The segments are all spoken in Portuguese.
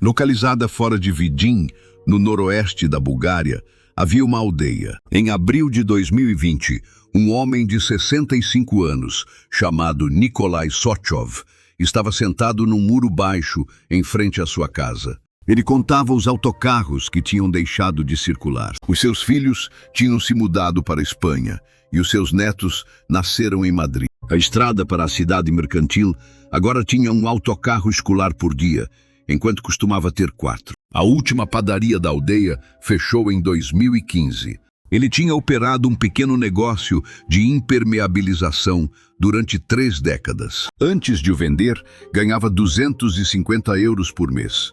Localizada fora de Vidin, no noroeste da Bulgária, havia uma aldeia. Em abril de 2020, um homem de 65 anos, chamado Nikolai Sochov, estava sentado num muro baixo em frente à sua casa. Ele contava os autocarros que tinham deixado de circular. Os seus filhos tinham se mudado para a Espanha e os seus netos nasceram em Madrid. A estrada para a cidade mercantil agora tinha um autocarro escolar por dia, enquanto costumava ter 4. A última padaria da aldeia fechou em 2015. Ele tinha operado um pequeno negócio de impermeabilização durante 3 décadas. Antes de o vender, ganhava 250 euros por mês.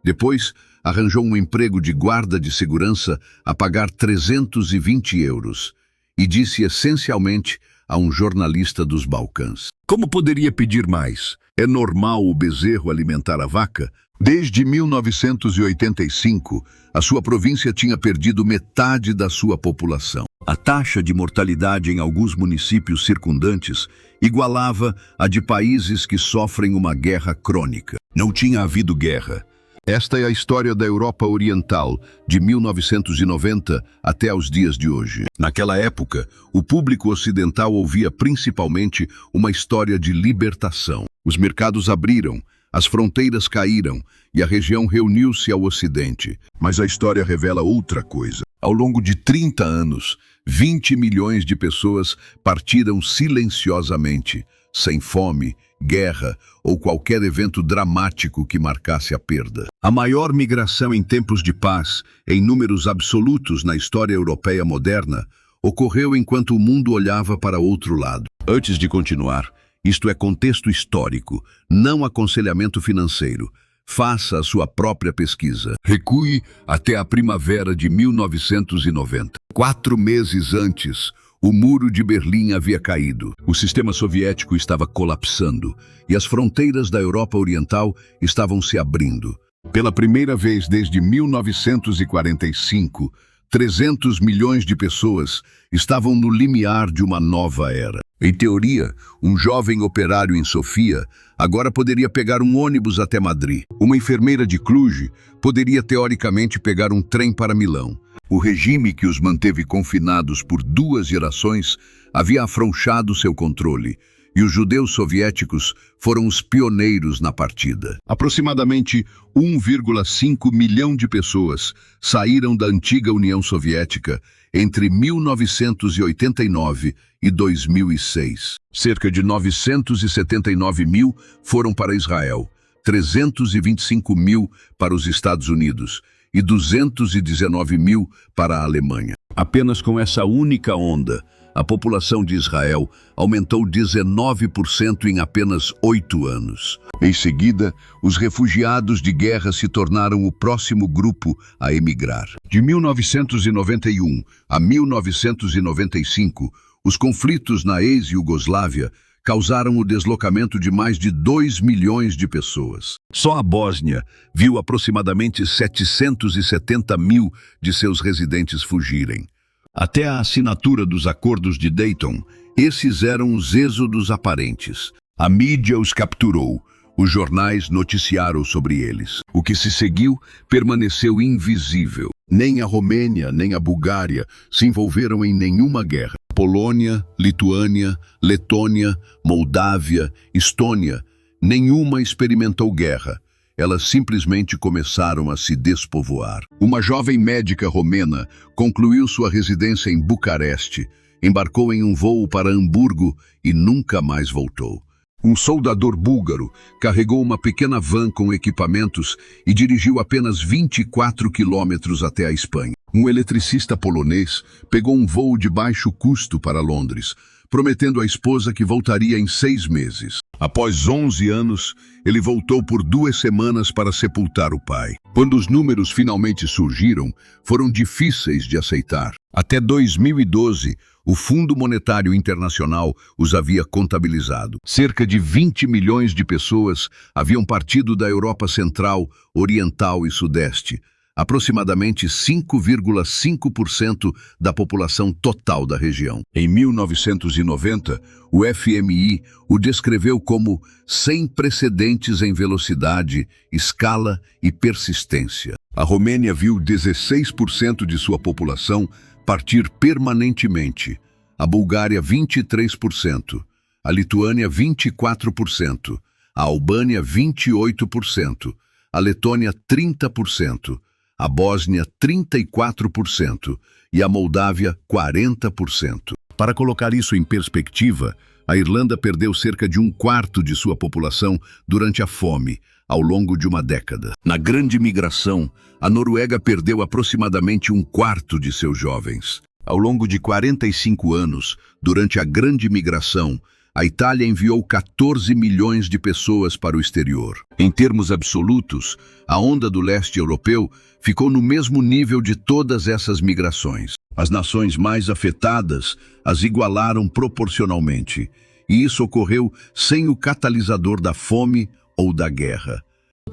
Depois, arranjou um emprego de guarda de segurança a pagar 320 euros e disse essencialmente a um jornalista dos Balcãs: como poderia pedir mais? É normal o bezerro alimentar a vaca? Desde 1985, a sua província tinha perdido metade da sua população. A taxa de mortalidade em alguns municípios circundantes igualava a de países que sofrem uma guerra crônica. Não tinha havido guerra. Esta é a história da Europa Oriental, de 1990 até os dias de hoje. Naquela época, o público ocidental ouvia principalmente uma história de libertação. Os mercados abriram, as fronteiras caíram e a região reuniu-se ao ocidente. Mas a história revela outra coisa. Ao longo de 30 anos, 20 milhões de pessoas partiram silenciosamente, sem fome, guerra ou qualquer evento dramático que marcasse a perda. A maior migração em tempos de paz, em números absolutos na história europeia moderna, ocorreu enquanto o mundo olhava para outro lado. Antes de continuar, isto é contexto histórico, não aconselhamento financeiro. Faça a sua própria pesquisa. Recue até a primavera de 1990. 4 meses antes, o muro de Berlim havia caído. O sistema soviético estava colapsando e as fronteiras da Europa Oriental estavam se abrindo. Pela primeira vez desde 1945, 300 milhões de pessoas estavam no limiar de uma nova era. Em teoria, um jovem operário em Sofia agora poderia pegar um ônibus até Madrid. Uma enfermeira de Cluj poderia teoricamente pegar um trem para Milão. O regime que os manteve confinados por 2 gerações havia afrouxado seu controle, e os judeus soviéticos foram os pioneiros na partida. Aproximadamente 1,5 milhão de pessoas saíram da antiga União Soviética entre 1989 e 2006. Cerca de 979 mil foram para Israel, 325 mil para os Estados Unidos e 219 mil para a Alemanha. Apenas com essa única onda, a população de Israel aumentou 19% em apenas 8 anos. Em seguida, os refugiados de guerra se tornaram o próximo grupo a emigrar. De 1991 a 1995, os conflitos na ex-Iugoslávia causaram o deslocamento de mais de 2 milhões de pessoas. Só a Bósnia viu aproximadamente 770 mil de seus residentes fugirem. Até a assinatura dos acordos de Dayton, esses eram os êxodos aparentes. A mídia os capturou, os jornais noticiaram sobre eles. O que se seguiu permaneceu invisível. Nem a Romênia, nem a Bulgária se envolveram em nenhuma guerra. Polônia, Lituânia, Letônia, Moldávia, Estônia, nenhuma experimentou guerra. Elas simplesmente começaram a se despovoar. Uma jovem médica romena concluiu sua residência em Bucareste, embarcou em um voo para Hamburgo e nunca mais voltou. Um soldador búlgaro carregou uma pequena van com equipamentos e dirigiu apenas 24 quilômetros até a Espanha. Um eletricista polonês pegou um voo de baixo custo para Londres, prometendo à esposa que voltaria em 6 meses. Após 11 anos, ele voltou por 2 semanas para sepultar o pai. Quando os números finalmente surgiram, foram difíceis de aceitar. Até 2012, o Fundo Monetário Internacional os havia contabilizado. Cerca de 20 milhões de pessoas haviam partido da Europa Central, Oriental e Sudeste, aproximadamente 5,5% da população total da região. Em 1990, o FMI o descreveu como sem precedentes em velocidade, escala e persistência. A Romênia viu 16% de sua população partir permanentemente, a Bulgária 23%, a Lituânia 24%, a Albânia 28%, a Letônia 30%, a Bósnia 34% e a Moldávia 40%. Para colocar isso em perspectiva, a Irlanda perdeu cerca de 1/4 de sua população durante a fome, ao longo de uma década. Na Grande Migração, a Noruega perdeu aproximadamente 1/4 de seus jovens. Ao longo de 45 anos, durante a Grande Migração, a Itália enviou 14 milhões de pessoas para o exterior. Em termos absolutos, a onda do leste europeu ficou no mesmo nível de todas essas migrações. As nações mais afetadas as igualaram proporcionalmente, e isso ocorreu sem o catalisador da fome ou da guerra.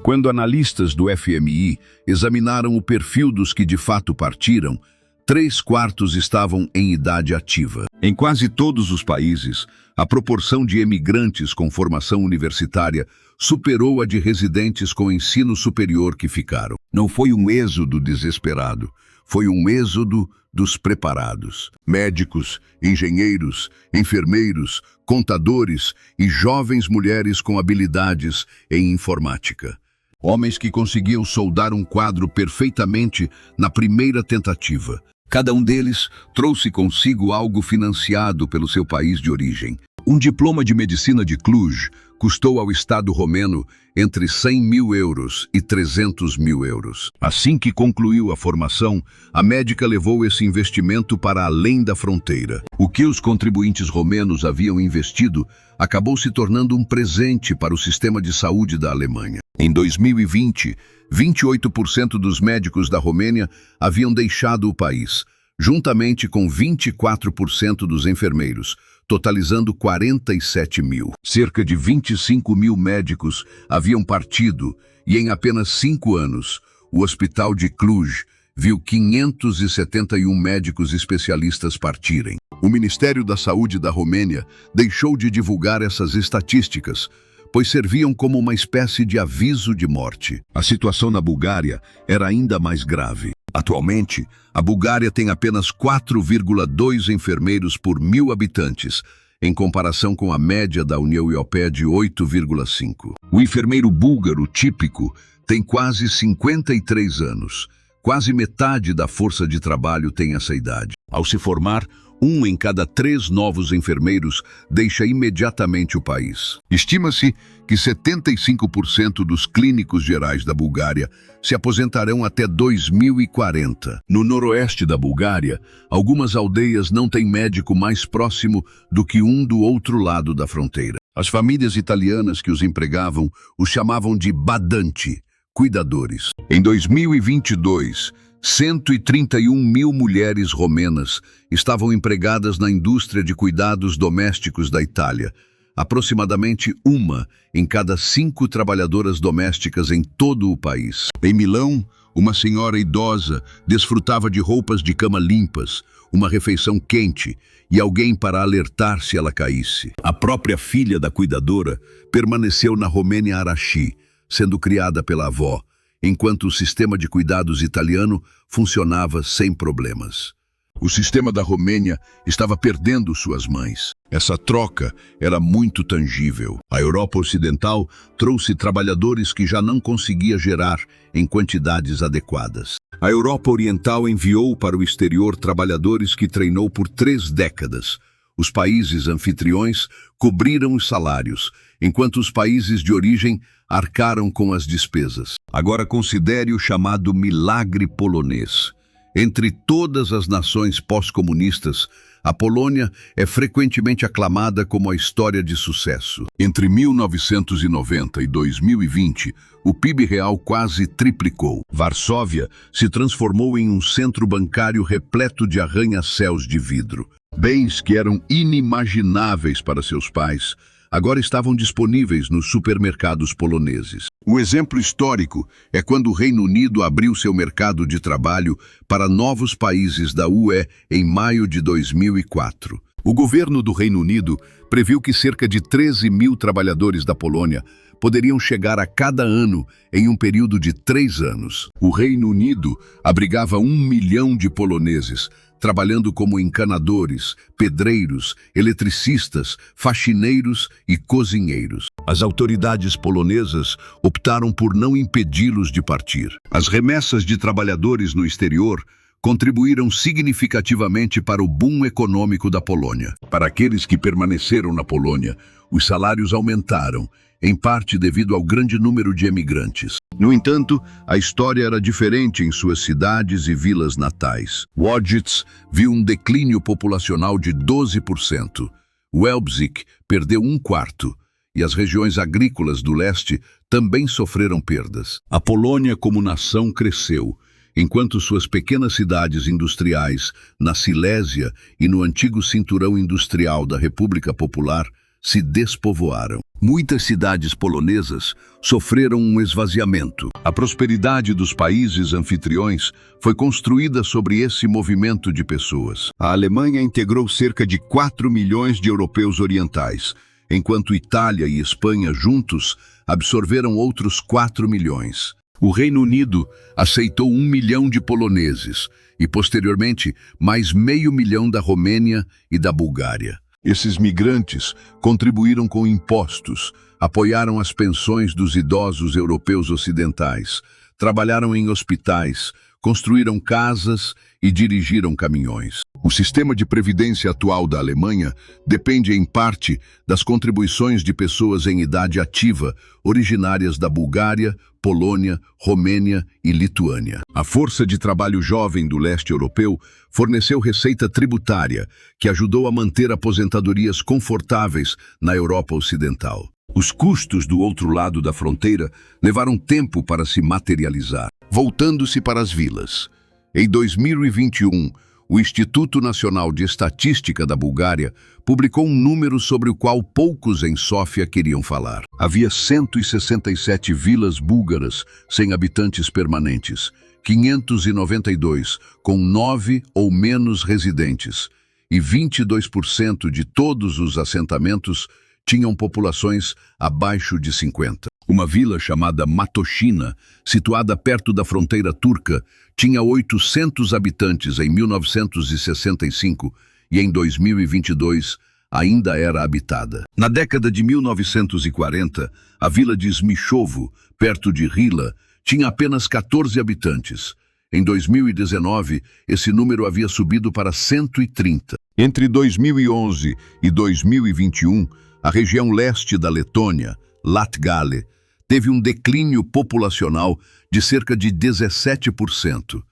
Quando analistas do FMI examinaram o perfil dos que de fato partiram, 3/4 estavam em idade ativa. Em quase todos os países, a proporção de emigrantes com formação universitária superou a de residentes com ensino superior que ficaram. Não foi um êxodo desesperado, foi um êxodo dos preparados. Médicos, engenheiros, enfermeiros, contadores e jovens mulheres com habilidades em informática. Homens que conseguiam soldar um quadro perfeitamente na primeira tentativa. Cada um deles trouxe consigo algo financiado pelo seu país de origem. Um diploma de medicina de Cluj custou ao Estado romeno entre 100 mil euros e 300 mil euros. Assim que concluiu a formação, a médica levou esse investimento para além da fronteira. O que os contribuintes romenos haviam investido acabou se tornando um presente para o sistema de saúde da Alemanha. Em 2020, 28% dos médicos da Romênia haviam deixado o país, juntamente com 24% dos enfermeiros, totalizando 47 mil. Cerca de 25 mil médicos haviam partido e, em apenas 5 anos, o hospital de Cluj viu 571 médicos especialistas partirem. O Ministério da Saúde da Romênia deixou de divulgar essas estatísticas, pois serviam como uma espécie de aviso de morte. A situação na Bulgária era ainda mais grave. Atualmente, a Bulgária tem apenas 4,2 enfermeiros por 1.000 habitantes, em comparação com a média da União Europeia de 8,5. O enfermeiro búlgaro típico tem quase 53 anos. Quase metade da força de trabalho tem essa idade. Ao se formar, 1 em cada 3 novos enfermeiros deixa imediatamente o país. Estima-se que 75% dos clínicos gerais da Bulgária se aposentarão até 2040. No noroeste da Bulgária, algumas aldeias não têm médico mais próximo do que um do outro lado da fronteira. As famílias italianas que os empregavam os chamavam de badanti, cuidadores. Em 2022, 131 mil mulheres romenas estavam empregadas na indústria de cuidados domésticos da Itália, aproximadamente 1 em cada 5 trabalhadoras domésticas em todo o país. Em Milão, uma senhora idosa desfrutava de roupas de cama limpas, uma refeição quente e alguém para alertar se ela caísse. A própria filha da cuidadora permaneceu na Romênia Araxi, sendo criada pela avó, enquanto o sistema de cuidados italiano funcionava sem problemas. O sistema da Romênia estava perdendo suas mães. Essa troca era muito tangível. A Europa Ocidental trouxe trabalhadores que já não conseguia gerar em quantidades adequadas. A Europa Oriental enviou para o exterior trabalhadores que treinou por 3 décadas. Os países anfitriões cobriram os salários, enquanto os países de origem arcaram com as despesas. Agora considere o chamado milagre polonês. Entre todas as nações pós-comunistas, a Polônia é frequentemente aclamada como a história de sucesso. Entre 1990 e 2020, o PIB real quase triplicou. Varsóvia se transformou em um centro bancário repleto de arranha-céus de vidro. Bens que eram inimagináveis para seus pais agora estavam disponíveis nos supermercados poloneses. O exemplo histórico é quando o Reino Unido abriu seu mercado de trabalho para novos países da UE em maio de 2004. O governo do Reino Unido previu que cerca de 13 mil trabalhadores da Polônia poderiam chegar a cada ano em um período de 3 anos. O Reino Unido abrigava 1 milhão de poloneses, trabalhando como encanadores, pedreiros, eletricistas, faxineiros e cozinheiros. As autoridades polonesas optaram por não impedi-los de partir. As remessas de trabalhadores no exterior contribuíram significativamente para o boom econômico da Polônia. Para aqueles que permaneceram na Polônia, os salários aumentaram, em parte devido ao grande número de emigrantes. No entanto, a história era diferente em suas cidades e vilas natais. Łódź viu um declínio populacional de 12%. Łebzyk perdeu 1/4, e as regiões agrícolas do leste também sofreram perdas. A Polônia como nação cresceu, enquanto suas pequenas cidades industriais, na Silésia e no antigo cinturão industrial da República Popular, se despovoaram. Muitas cidades polonesas sofreram um esvaziamento. A prosperidade dos países anfitriões foi construída sobre esse movimento de pessoas. A Alemanha integrou cerca de 4 milhões de europeus orientais, enquanto Itália e Espanha juntos absorveram outros 4 milhões. O Reino Unido aceitou 1 milhão de poloneses e, posteriormente, mais meio milhão da Romênia e da Bulgária. Esses migrantes contribuíram com impostos, apoiaram as pensões dos idosos europeus ocidentais, trabalharam em hospitais, construíram casas e dirigiram caminhões. O sistema de previdência atual da Alemanha depende, em parte, das contribuições de pessoas em idade ativa, originárias da Bulgária, Polônia, Romênia e Lituânia. A força de trabalho jovem do leste europeu forneceu receita tributária, que ajudou a manter aposentadorias confortáveis na Europa Ocidental. Os custos do outro lado da fronteira levaram tempo para se materializar. Voltando-se para as vilas. Em 2021, o Instituto Nacional de Estatística da Bulgária publicou um número sobre o qual poucos em Sófia queriam falar. Havia 167 vilas búlgaras sem habitantes permanentes, 592 com 9 ou menos residentes, e 22% de todos os assentamentos tinham populações abaixo de 50. Uma vila chamada Matoshina, situada perto da fronteira turca, tinha 800 habitantes em 1965 e em 2022 ainda era habitada. Na década de 1940, a vila de Smichovo, perto de Rila, tinha apenas 14 habitantes. Em 2019, esse número havia subido para 130. Entre 2011 e 2021, a região leste da Letônia, Latgale, teve um declínio populacional de cerca de 17%,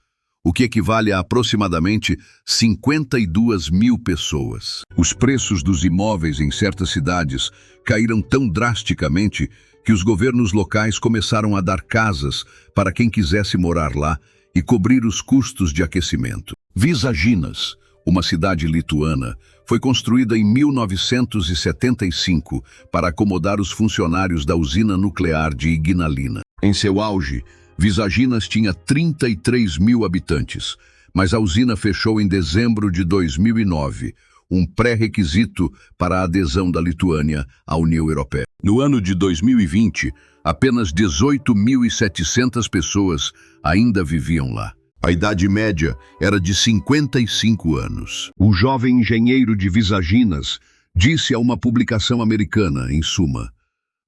o que equivale a aproximadamente 52 mil pessoas. Os preços dos imóveis em certas cidades caíram tão drasticamente que os governos locais começaram a dar casas para quem quisesse morar lá e cobrir os custos de aquecimento. Visaginas, uma cidade lituana, foi construída em 1975 para acomodar os funcionários da usina nuclear de Ignalina. Em seu auge, Visaginas tinha 33 mil habitantes, mas a usina fechou em dezembro de 2009, um pré-requisito para a adesão da Lituânia à União Europeia. No ano de 2020, apenas 18.700 pessoas ainda viviam lá. A idade média era de 55 anos. O jovem engenheiro de Visaginas disse a uma publicação americana, em suma: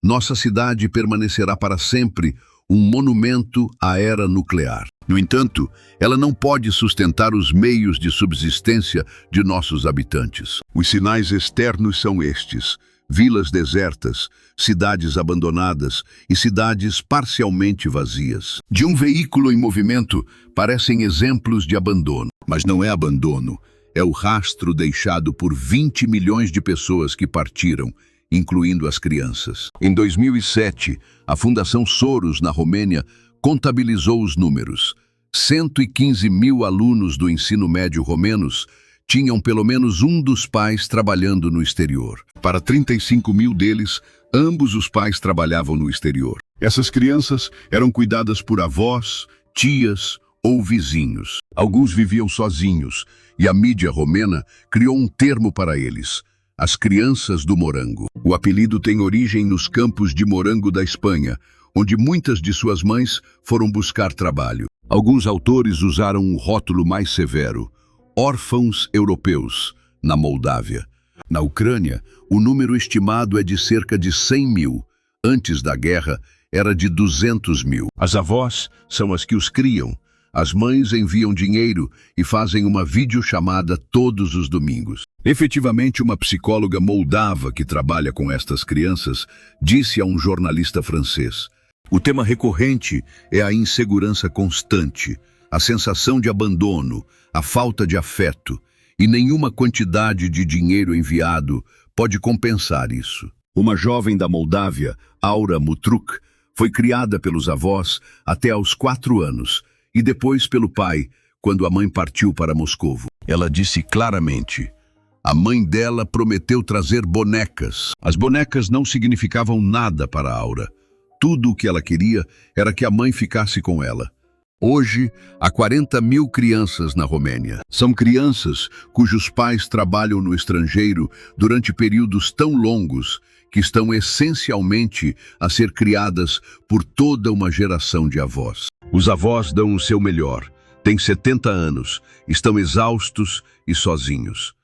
"Nossa cidade permanecerá para sempre um monumento à era nuclear. No entanto, ela não pode sustentar os meios de subsistência de nossos habitantes. Os sinais externos são estes: vilas desertas, cidades abandonadas e cidades parcialmente vazias. De um veículo em movimento, parecem exemplos de abandono. Mas não é abandono, é o rastro deixado por 20 milhões de pessoas que partiram, incluindo as crianças. Em 2007, a Fundação Soros, na Romênia, contabilizou os números. 115 mil alunos do ensino médio romenos tinham pelo menos um dos pais trabalhando no exterior. Para 35 mil deles, Ambos os pais trabalhavam no exterior. Essas crianças eram cuidadas por avós, tias ou vizinhos. Alguns viviam sozinhos e a mídia romena criou um termo para eles: as crianças do morango. O apelido tem origem nos campos de morango da Espanha, onde muitas de suas mães foram buscar trabalho. Alguns autores usaram um rótulo mais severo: órfãos europeus, na Moldávia. Na Ucrânia, o número estimado é de cerca de 100 mil. Antes da guerra, era de 200 mil. As avós são as que os criam. As mães enviam dinheiro e fazem uma videochamada todos os domingos. Efetivamente, uma psicóloga moldava que trabalha com estas crianças disse a um jornalista francês: o tema recorrente é a insegurança constante, a sensação de abandono, a falta de afeto, e nenhuma quantidade de dinheiro enviado pode compensar isso. Uma jovem da Moldávia, Aura Mutruk, foi criada pelos avós até aos 4 anos e depois pelo pai, quando a mãe partiu para Moscovo. Ela disse claramente: a mãe dela prometeu trazer bonecas. As bonecas não significavam nada para Aura. Tudo o que ela queria era que a mãe ficasse com ela. Hoje, há 40 mil crianças na Romênia. São crianças cujos pais trabalham no estrangeiro durante períodos tão longos que estão essencialmente a ser criadas por toda uma geração de avós. Os avós dão o seu melhor, têm 70 anos, estão exaustos e sozinhos.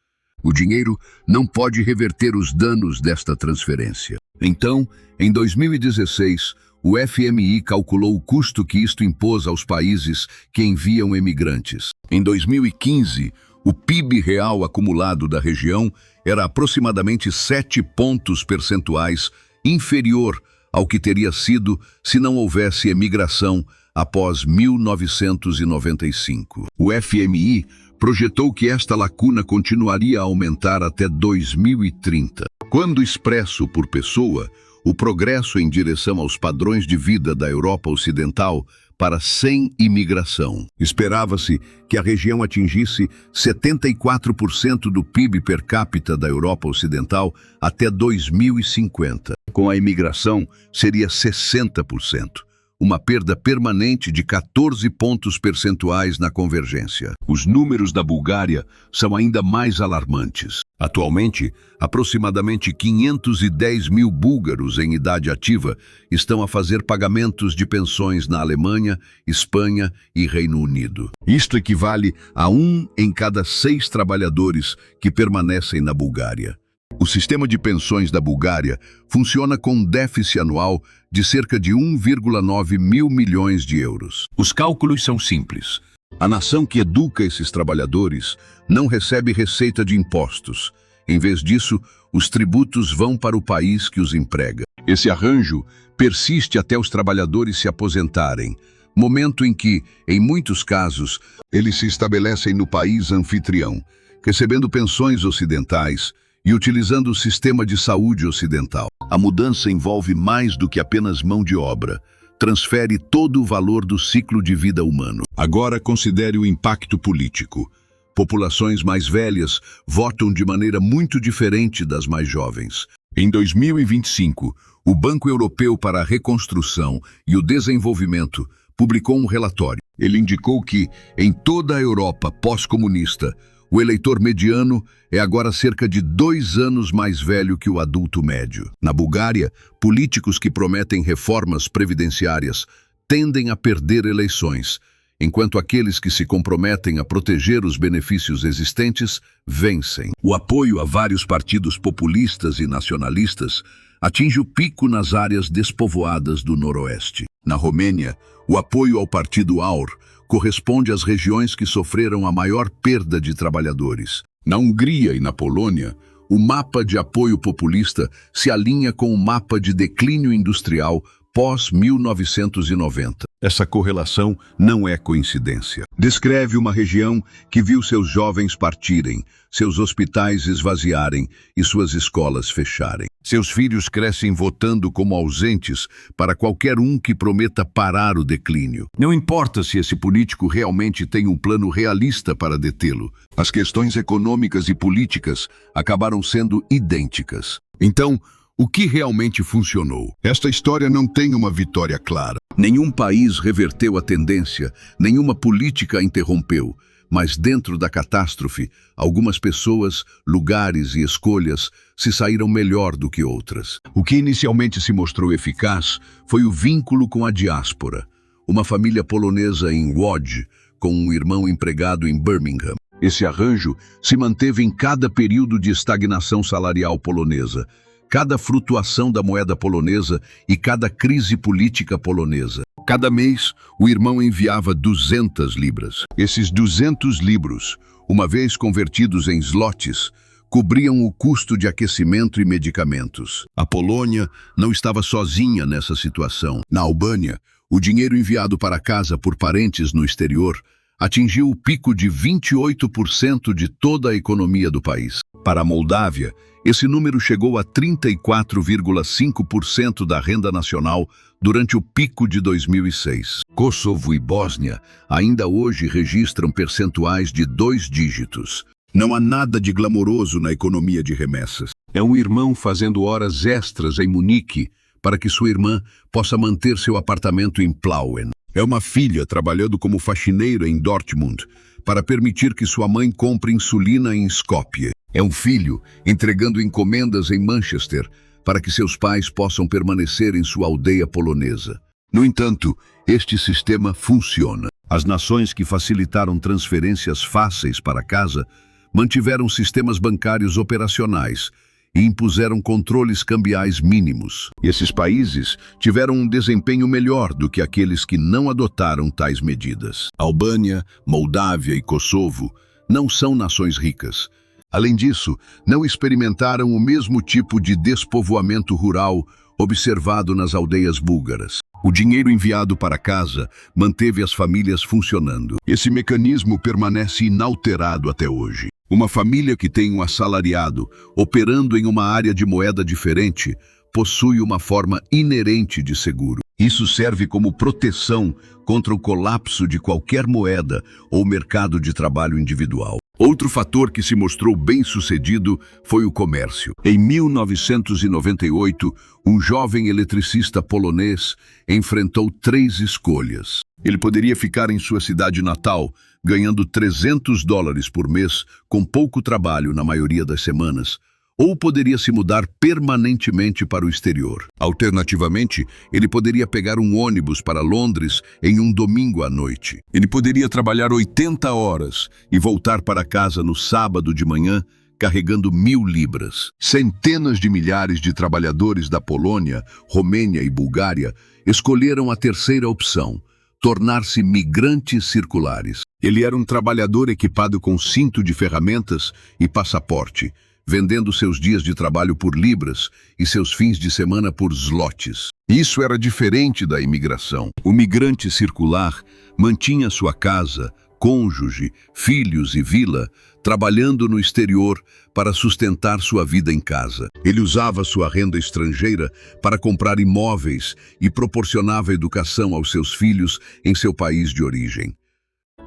O dinheiro não pode reverter os danos desta transferência. Então, em 2016, o FMI calculou o custo que isto impôs aos países que enviam emigrantes. Em 2015, o PIB real acumulado da região era aproximadamente 7 pontos percentuais inferior ao que teria sido se não houvesse emigração após 1995. O FMI projetou que esta lacuna continuaria a aumentar até 2030. Quando expresso por pessoa, o progresso em direção aos padrões de vida da Europa Ocidental para sem imigração. Esperava-se que a região atingisse 74% do PIB per capita da Europa Ocidental até 2050. Com a imigração, seria 60%. Uma perda permanente de 14 pontos percentuais na convergência. Os números da Bulgária são ainda mais alarmantes. Atualmente, aproximadamente 510 mil búlgaros em idade ativa estão a fazer pagamentos de pensões na Alemanha, Espanha e Reino Unido. Isto equivale a 1 em cada 6 trabalhadores que permanecem na Bulgária. O sistema de pensões da Bulgária funciona com um déficit anual de cerca de 1,9 mil milhões de euros. Os cálculos são simples. A nação que educa esses trabalhadores não recebe receita de impostos. Em vez disso, os tributos vão para o país que os emprega. Esse arranjo persiste até os trabalhadores se aposentarem, momento em que, em muitos casos, eles se estabelecem no país anfitrião, recebendo pensões ocidentais e utilizando o sistema de saúde ocidental. A mudança envolve mais do que apenas mão de obra. Transfere todo o valor do ciclo de vida humano. Agora considere o impacto político. Populações mais velhas votam de maneira muito diferente das mais jovens. Em 2025, o Banco Europeu para a Reconstrução e o Desenvolvimento publicou um relatório. Ele indicou que, em toda a Europa pós-comunista, o eleitor mediano é agora cerca de 2 anos mais velho que o adulto médio. Na Bulgária, políticos que prometem reformas previdenciárias tendem a perder eleições, enquanto aqueles que se comprometem a proteger os benefícios existentes vencem. O apoio a vários partidos populistas e nacionalistas atinge o pico nas áreas despovoadas do Noroeste. Na Romênia, o apoio ao partido AUR corresponde às regiões que sofreram a maior perda de trabalhadores. Na Hungria e na Polônia, o mapa de apoio populista se alinha com o mapa de declínio industrial pós-1990. Essa correlação não é coincidência. Descreve uma região que viu seus jovens partirem, seus hospitais esvaziarem e suas escolas fecharem. Seus filhos crescem votando como ausentes para qualquer um que prometa parar o declínio. Não importa se esse político realmente tem um plano realista para detê-lo. As questões econômicas e políticas acabaram sendo idênticas. Então, O que realmente funcionou? Esta história não tem uma vitória clara. Nenhum país reverteu a tendência, nenhuma política a interrompeu. Mas dentro da catástrofe, algumas pessoas, lugares e escolhas se saíram melhor do que outras. O que inicialmente se mostrou eficaz foi o vínculo com a diáspora. Uma família polonesa em Łódź, com um irmão empregado em Birmingham. Esse arranjo se manteve em cada período de estagnação salarial polonesa, cada flutuação da moeda polonesa e cada crise política polonesa. Cada mês, o irmão enviava 200 libras. Esses 200 libros, uma vez convertidos em zlotys, cobriam o custo de aquecimento e medicamentos. A Polônia não estava sozinha nessa situação. Na Albânia, o dinheiro enviado para casa por parentes no exterior atingiu o pico de 28% de toda a economia do país. Para a Moldávia, esse número chegou a 34,5% da renda nacional durante o pico de 2006. Kosovo e Bósnia ainda hoje registram percentuais de 2 dígitos. Não há nada de glamouroso na economia de remessas. É um irmão fazendo horas extras em Munique para que sua irmã possa manter seu apartamento em Plauen. É uma filha trabalhando como faxineira em Dortmund para permitir que sua mãe compre insulina em Skopje. É um filho entregando encomendas em Manchester para que seus pais possam permanecer em sua aldeia polonesa. No entanto, este sistema funciona. As nações que facilitaram transferências fáceis para casa mantiveram sistemas bancários operacionais e impuseram controles cambiais mínimos. Esses países tiveram um desempenho melhor do que aqueles que não adotaram tais medidas. Albânia, Moldávia e Kosovo não são nações ricas. Além disso, não experimentaram o mesmo tipo de despovoamento rural observado nas aldeias búlgaras. O dinheiro enviado para casa manteve as famílias funcionando. Esse mecanismo permanece inalterado até hoje. Uma família que tem um assalariado operando em uma área de moeda diferente possui uma forma inerente de seguro. Isso serve como proteção contra o colapso de qualquer moeda ou mercado de trabalho individual. Outro fator que se mostrou bem-sucedido foi o comércio. Em 1998, um jovem eletricista polonês enfrentou 3 escolhas. Ele poderia ficar em sua cidade natal, ganhando $300 por mês, com pouco trabalho na maioria das semanas, ou poderia se mudar permanentemente para o exterior. Alternativamente, ele poderia pegar um ônibus para Londres em um domingo à noite. Ele poderia trabalhar 80 horas e voltar para casa no sábado de manhã, carregando 1.000 libras. Centenas de milhares de trabalhadores da Polônia, Romênia e Bulgária escolheram a terceira opção, tornar-se migrantes circulares. Ele era um trabalhador equipado com cinto de ferramentas e passaporte, vendendo seus dias de trabalho por libras e seus fins de semana por zlotys. Isso era diferente da imigração. O migrante circular mantinha sua casa, cônjuge, filhos e vila, trabalhando no exterior para sustentar sua vida em casa. Ele usava sua renda estrangeira para comprar imóveis e proporcionava educação aos seus filhos em seu país de origem.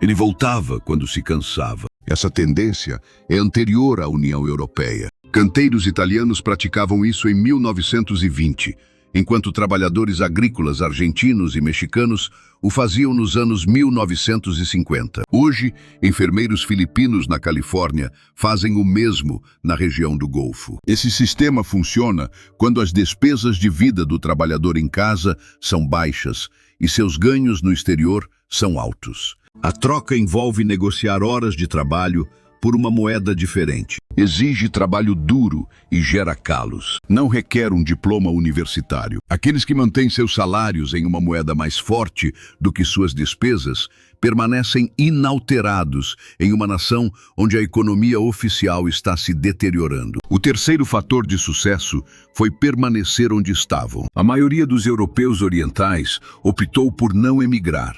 Ele voltava quando se cansava. Essa tendência é anterior à União Europeia. Canteiros italianos praticavam isso em 1920, enquanto trabalhadores agrícolas argentinos e mexicanos o faziam nos anos 1950. Hoje, enfermeiros filipinos na Califórnia fazem o mesmo na região do Golfo. Esse sistema funciona quando as despesas de vida do trabalhador em casa são baixas e seus ganhos no exterior são altos. A troca envolve negociar horas de trabalho por uma moeda diferente. Exige trabalho duro e gera calos. Não requer um diploma universitário. Aqueles que mantêm seus salários em uma moeda mais forte do que suas despesas permanecem inalterados em uma nação onde a economia oficial está se deteriorando. O terceiro fator de sucesso foi permanecer onde estavam. A maioria dos europeus orientais optou por não emigrar.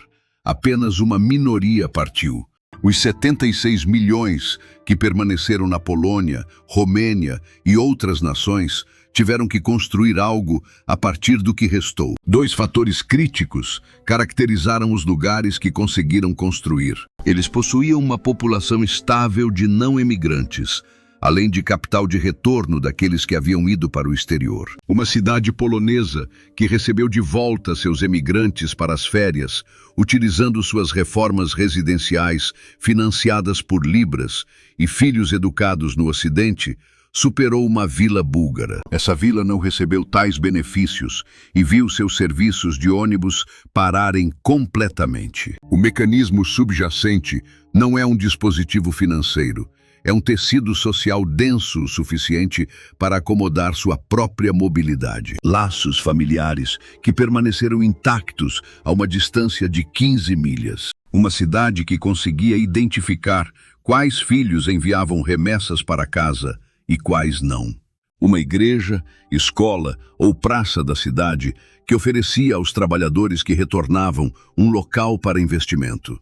Apenas uma minoria partiu. Os 76 milhões que permaneceram na Polônia, Romênia e outras nações tiveram que construir algo a partir do que restou. 2 fatores críticos caracterizaram os lugares que conseguiram construir. Eles possuíam uma população estável de não emigrantes, além de capital de retorno daqueles que haviam ido para o exterior. Uma cidade polonesa que recebeu de volta seus emigrantes para as férias, utilizando suas reformas residenciais financiadas por libras e filhos educados no Ocidente, superou uma vila búlgara. Essa vila não recebeu tais benefícios e viu seus serviços de ônibus pararem completamente. O mecanismo subjacente não é um dispositivo financeiro, é um tecido social denso o suficiente para acomodar sua própria mobilidade. Laços familiares que permaneceram intactos a uma distância de 15 milhas. Uma cidade que conseguia identificar quais filhos enviavam remessas para casa e quais não. Uma igreja, escola ou praça da cidade que oferecia aos trabalhadores que retornavam um local para investimento.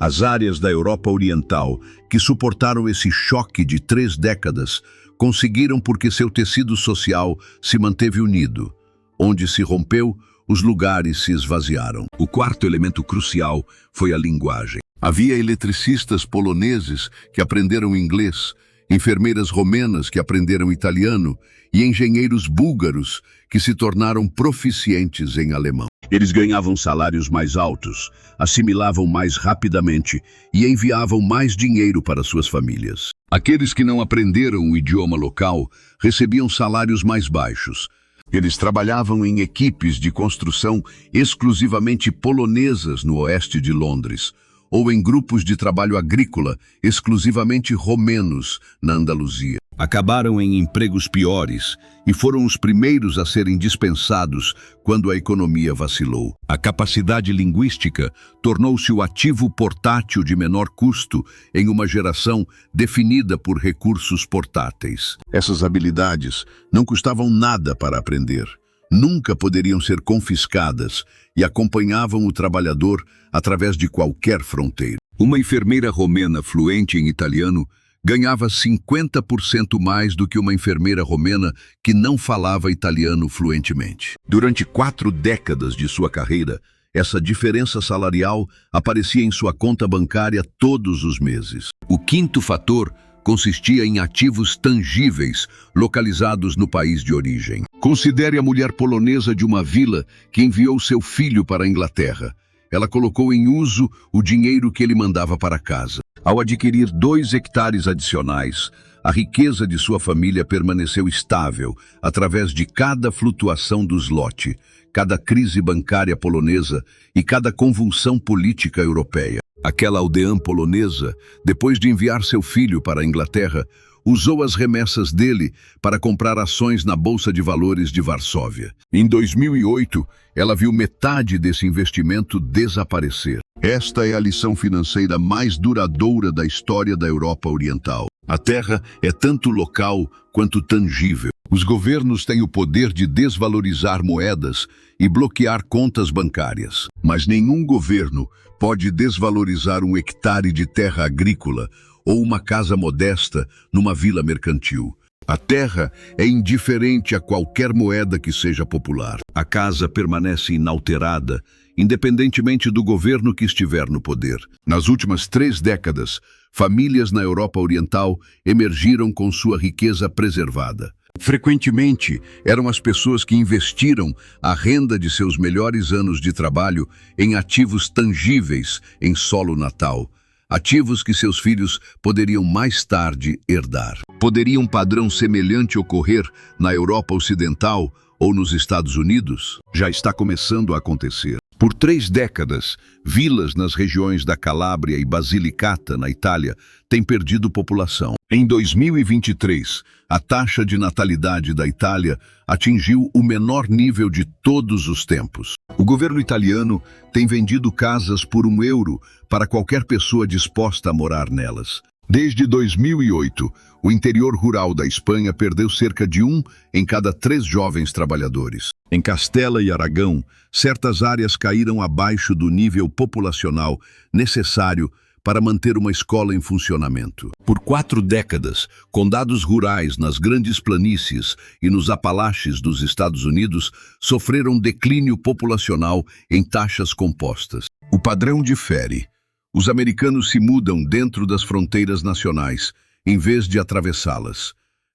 As áreas da Europa Oriental, que suportaram esse choque de 3 décadas, conseguiram porque seu tecido social se manteve unido. Onde se rompeu, os lugares se esvaziaram. O quarto elemento crucial foi a linguagem. Havia eletricistas poloneses que aprenderam inglês, enfermeiras romenas que aprenderam italiano e engenheiros búlgaros que se tornaram proficientes em alemão. Eles ganhavam salários mais altos, assimilavam mais rapidamente e enviavam mais dinheiro para suas famílias. Aqueles que não aprenderam o idioma local recebiam salários mais baixos. Eles trabalhavam em equipes de construção exclusivamente polonesas no oeste de Londres, ou em grupos de trabalho agrícola exclusivamente romenos na Andaluzia. Acabaram em empregos piores e foram os primeiros a serem dispensados quando a economia vacilou. A capacidade linguística tornou-se o ativo portátil de menor custo em uma geração definida por recursos portáteis. Essas habilidades não custavam nada para aprender, nunca poderiam ser confiscadas e acompanhavam o trabalhador através de qualquer fronteira. Uma enfermeira romena fluente em italiano ganhava 50% mais do que uma enfermeira romena que não falava italiano fluentemente. Durante 4 décadas de sua carreira, essa diferença salarial aparecia em sua conta bancária todos os meses. O quinto fator consistia em ativos tangíveis localizados no país de origem. Considere a mulher polonesa de uma vila que enviou seu filho para a Inglaterra. Ela colocou em uso o dinheiro que ele mandava para casa. Ao adquirir 2 hectares adicionais, a riqueza de sua família permaneceu estável através de cada flutuação do zloty, cada crise bancária polonesa e cada convulsão política europeia. Aquela aldeã polonesa, depois de enviar seu filho para a Inglaterra, usou as remessas dele para comprar ações na Bolsa de Valores de Varsóvia. Em 2008, ela viu metade desse investimento desaparecer. Esta é a lição financeira mais duradoura da história da Europa Oriental. A terra é tanto local quanto tangível. Os governos têm o poder de desvalorizar moedas e bloquear contas bancárias. Mas nenhum governo pode desvalorizar um hectare de terra agrícola ou uma casa modesta numa vila mercantil. A terra é indiferente a qualquer moeda que seja popular. A casa permanece inalterada, independentemente do governo que estiver no poder. Nas últimas 3 décadas, famílias na Europa Oriental emergiram com sua riqueza preservada. Frequentemente, eram as pessoas que investiram a renda de seus melhores anos de trabalho em ativos tangíveis em solo natal, ativos que seus filhos poderiam mais tarde herdar. Poderia um padrão semelhante ocorrer na Europa Ocidental ou nos Estados Unidos? Já está começando a acontecer. Por 3 décadas, vilas nas regiões da Calábria e Basilicata, na Itália, têm perdido população. Em 2023, a taxa de natalidade da Itália atingiu o menor nível de todos os tempos. O governo italiano tem vendido casas por €1 para qualquer pessoa disposta a morar nelas. Desde 2008, o interior rural da Espanha perdeu cerca de 1 em cada 3 jovens trabalhadores. Em Castela e Aragão, certas áreas caíram abaixo do nível populacional necessário para manter uma escola em funcionamento. Por 4 décadas, condados rurais nas grandes planícies e nos Apalaches dos Estados Unidos sofreram declínio populacional em taxas compostas. O padrão difere. Os americanos se mudam dentro das fronteiras nacionais, em vez de atravessá-las.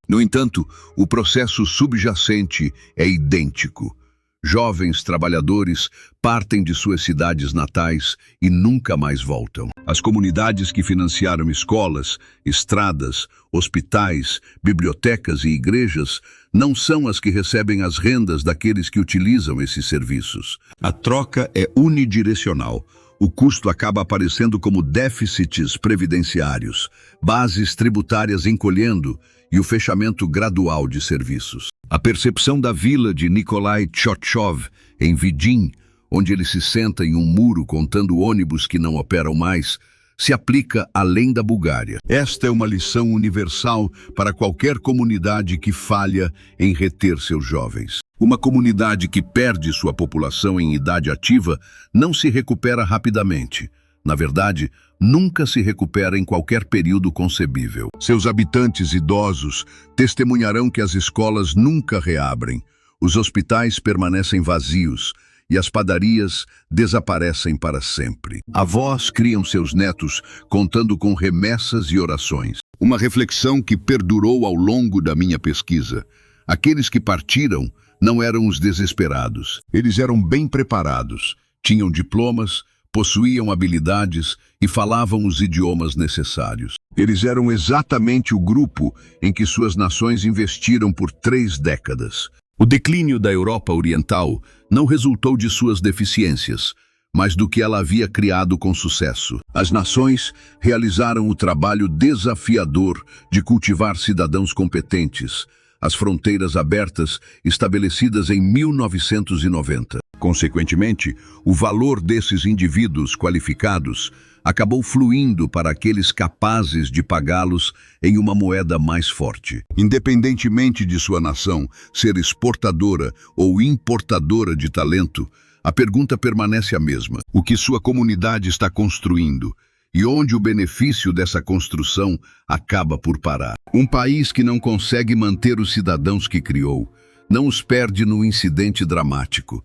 No entanto, o processo subjacente é idêntico. Jovens trabalhadores partem de suas cidades natais e nunca mais voltam. As comunidades que financiaram escolas, estradas, hospitais, bibliotecas e igrejas não são as que recebem as rendas daqueles que utilizam esses serviços. A troca é unidirecional. O custo acaba aparecendo como déficits previdenciários, bases tributárias encolhendo e o fechamento gradual de serviços. A percepção da vila de Nikolai Tchotchov, em Vidin, onde ele se senta em um muro contando ônibus que não operam mais, se aplica além da Bulgária. Esta é uma lição universal para qualquer comunidade que falha em reter seus jovens. Uma comunidade que perde sua população em idade ativa não se recupera rapidamente. Na verdade, nunca se recupera em qualquer período concebível. Seus habitantes idosos testemunharão que as escolas nunca reabrem, os hospitais permanecem vazios e as padarias desaparecem para sempre. Avós criam seus netos contando com remessas e orações. Uma reflexão que perdurou ao longo da minha pesquisa. Aqueles que partiram não eram os desesperados. Eles eram bem preparados, tinham diplomas, possuíam habilidades e falavam os idiomas necessários. Eles eram exatamente o grupo em que suas nações investiram por 3 décadas. O declínio da Europa Oriental não resultou de suas deficiências, mas do que ela havia criado com sucesso. As nações realizaram o trabalho desafiador de cultivar cidadãos competentes, as fronteiras abertas estabelecidas em 1990. Consequentemente, o valor desses indivíduos qualificados acabou fluindo para aqueles capazes de pagá-los em uma moeda mais forte. Independentemente de sua nação ser exportadora ou importadora de talento, a pergunta permanece a mesma. O que sua comunidade está construindo? E onde o benefício dessa construção acaba por parar? Um país que não consegue manter os cidadãos que criou, não os perde no incidente dramático.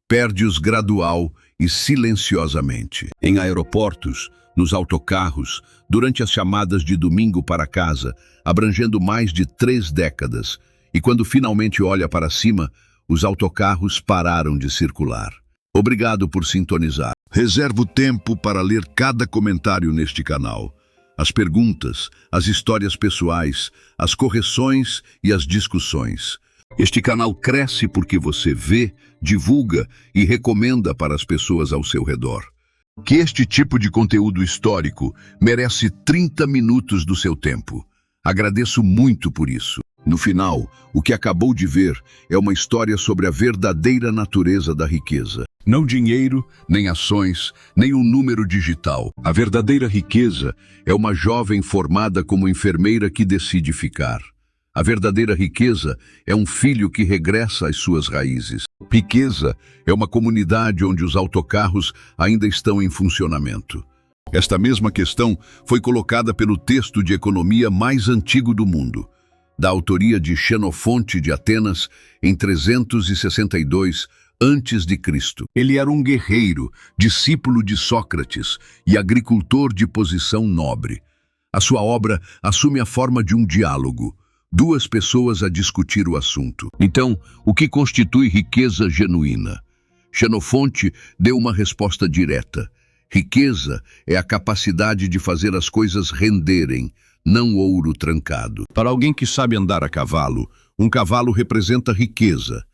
Perde-os gradual e silenciosamente. Em aeroportos, nos autocarros, durante as chamadas de domingo para casa, abrangendo mais de 3 décadas, e quando finalmente olha para cima, os autocarros pararam de circular. Obrigado por sintonizar. Reservo tempo para ler cada comentário neste canal. As perguntas, as histórias pessoais, as correções e as discussões. Este canal cresce porque você vê, divulga e recomenda para as pessoas ao seu redor. Que este tipo de conteúdo histórico merece 30 minutos do seu tempo. Agradeço muito por isso. No final, o que acabou de ver é uma história sobre a verdadeira natureza da riqueza. Não dinheiro, nem ações, nem um número digital. A verdadeira riqueza é uma jovem formada como enfermeira que decide ficar. A verdadeira riqueza é um filho que regressa às suas raízes. Riqueza é uma comunidade onde os autocarros ainda estão em funcionamento. Esta mesma questão foi colocada pelo texto de economia mais antigo do mundo, da autoria de Xenofonte de Atenas, em 362 a.C. Ele era um guerreiro, discípulo de Sócrates e agricultor de posição nobre. A sua obra assume a forma de um diálogo. 2 pessoas a discutir o assunto. Então, o que constitui riqueza genuína? Xenofonte deu uma resposta direta. Riqueza é a capacidade de fazer as coisas renderem, não ouro trancado. Para alguém que sabe andar a cavalo, um cavalo representa riqueza.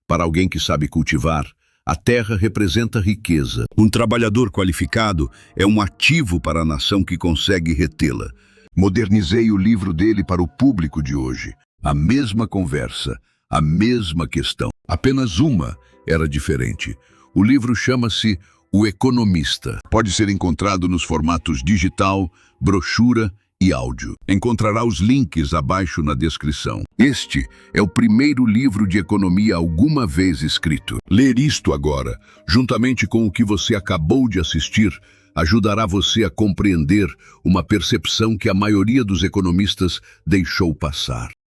Para alguém que sabe cultivar, a terra representa riqueza. Um trabalhador qualificado é um ativo para a nação que consegue retê-la. Modernizei o livro dele para o público de hoje. A mesma conversa, a mesma questão. Apenas uma era diferente. O livro chama-se O Economista. Pode ser encontrado nos formatos digital, brochura e áudio. Encontrará os links abaixo na descrição. Este é o primeiro livro de economia alguma vez escrito. Ler isto agora, juntamente com o que você acabou de assistir, ajudará você a compreender uma percepção que a maioria dos economistas deixou passar.